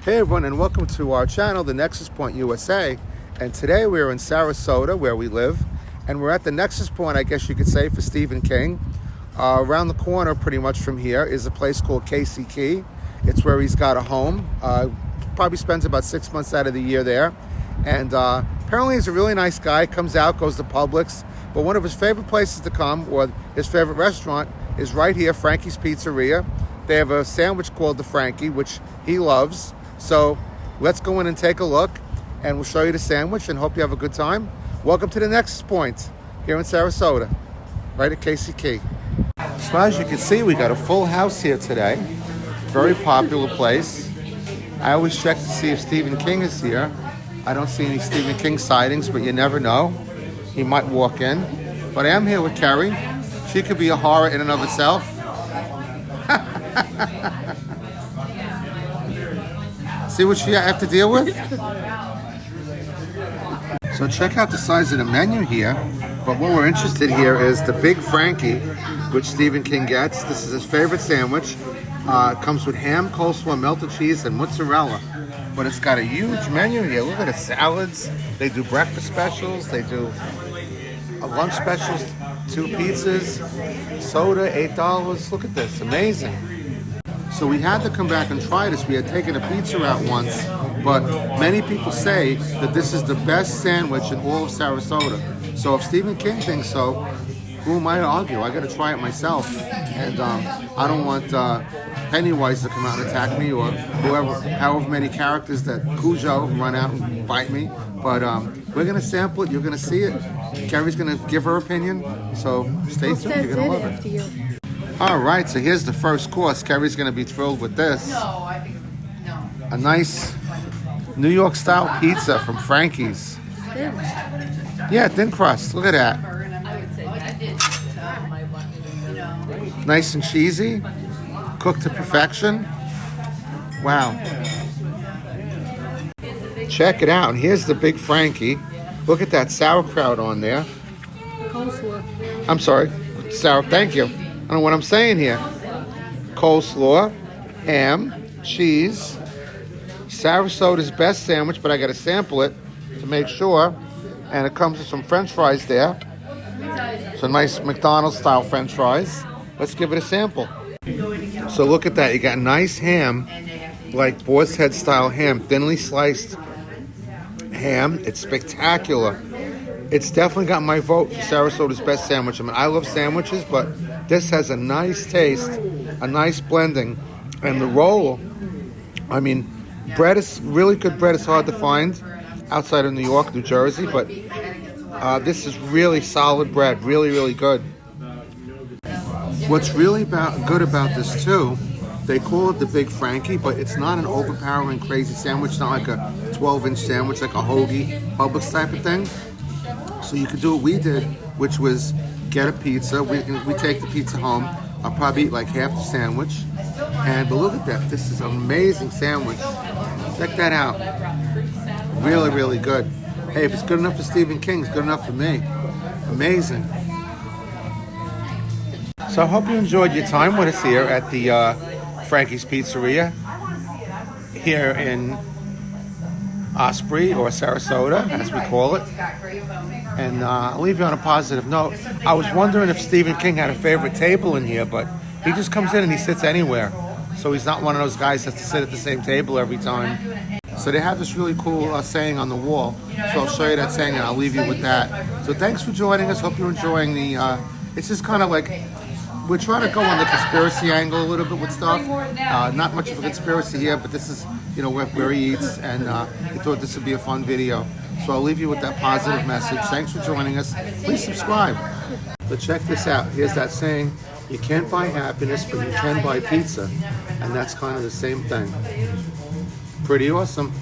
Hey everyone, and welcome to our channel, The Nexus Point USA. And today we're in Sarasota, where we live, and we're at the Nexus Point, I guess you could say, for Stephen King. Around the corner, pretty much from here, is a place called Casey Key. It's where he's got a home. Probably spends about 6 months out of the year there. And apparently he's a really nice guy. Comes out, goes to Publix. But one of his favorite places to come, or his favorite restaurant, is right here, Frankie's Pizzeria. They have a sandwich called the Frankie, which he loves. So let's go in and take a look, and we'll show you the sandwich and hope you have a good time. Welcome to the Nexus Point here in Sarasota, right at Casey Key. So as you can see, we got a full house here today. Very popular place. I always check to see if Stephen King is here. I don't see any Stephen King sightings, but you never know. He might walk in. But I am here with Carrie. She could be a horror in and of itself. See what you have to deal with? So check out the size of the menu here. But what we're interested here is the Big Frankie, which Stephen King gets. This is his favorite sandwich. It comes with ham, coleslaw, melted cheese, and mozzarella. But it's got a huge menu here. Look at the salads. They do breakfast specials. They do lunch specials, 2 pizzas, soda, $8. Look at this, amazing. So we had to come back and try this. We had taken a pizza out once, but many people say that this is the best sandwich in all of Sarasota. So if Stephen King thinks so, who am I to argue? I got to try it myself, and I don't want Pennywise to come out and attack me, or however many characters that Cujo run out and bite me. But we're gonna sample it. You're gonna see it. Carrie's gonna give her opinion. So stay tuned. You're gonna love it. All right, so here's the first course. Carrie's going to be thrilled with this. A nice New York style pizza from Frankie's. Yeah, thin crust. Look at that. Nice and cheesy. Cooked to perfection. Wow. Check it out. Here's the Big Frankie. Look at that sauerkraut on there. Coleslaw. I'm sorry. Thank you. I don't know what I'm saying here. Coleslaw, ham, cheese, Sarasota's best sandwich, but I got to sample it to make sure. And it comes with some French fries there. So nice McDonald's style French fries. Let's give it a sample. So look at that. You got nice ham, like boar's head style ham, thinly sliced ham. It's spectacular. It's definitely got my vote for Sarasota's best sandwich. I mean, I love sandwiches, but this has a nice taste, a nice blending. And the roll, I mean, bread is really good bread. It's hard to find outside of New York, New Jersey, but this is really solid bread, really, really good. What's really good about this too, they call it the Big Frankie, but it's not an overpowering, crazy sandwich. It's not like a 12-inch sandwich, like a hoagie, Publix type of thing. So you could do what we did, which was get a pizza. We take the pizza home. I'll probably eat like half the sandwich. But look at that. This is an amazing sandwich. Check that out. Really, really good. Hey, if it's good enough for Stephen King, it's good enough for me. Amazing. So I hope you enjoyed your time with us here at the Frankie's Pizzeria here in Osprey, or Sarasota, as we call it. And I'll leave you on a positive note. I was wondering if Stephen King had a favorite table in here, but he just comes in and he sits anywhere. So he's not one of those guys that has to sit at the same table every time. So they have this really cool saying on the wall. So I'll show you that saying and I'll leave you with that. So thanks for joining us. Hope you're enjoying the, it's just kind of like, we're trying to go on the conspiracy angle a little bit with stuff. Not much of a conspiracy here, but this is, where he eats, and we thought this would be a fun video. So I'll leave you with that positive message. Thanks for joining us. Please subscribe. But check this out. Here's that saying, you can't buy happiness, but you can buy pizza. And that's kind of the same thing. Pretty awesome.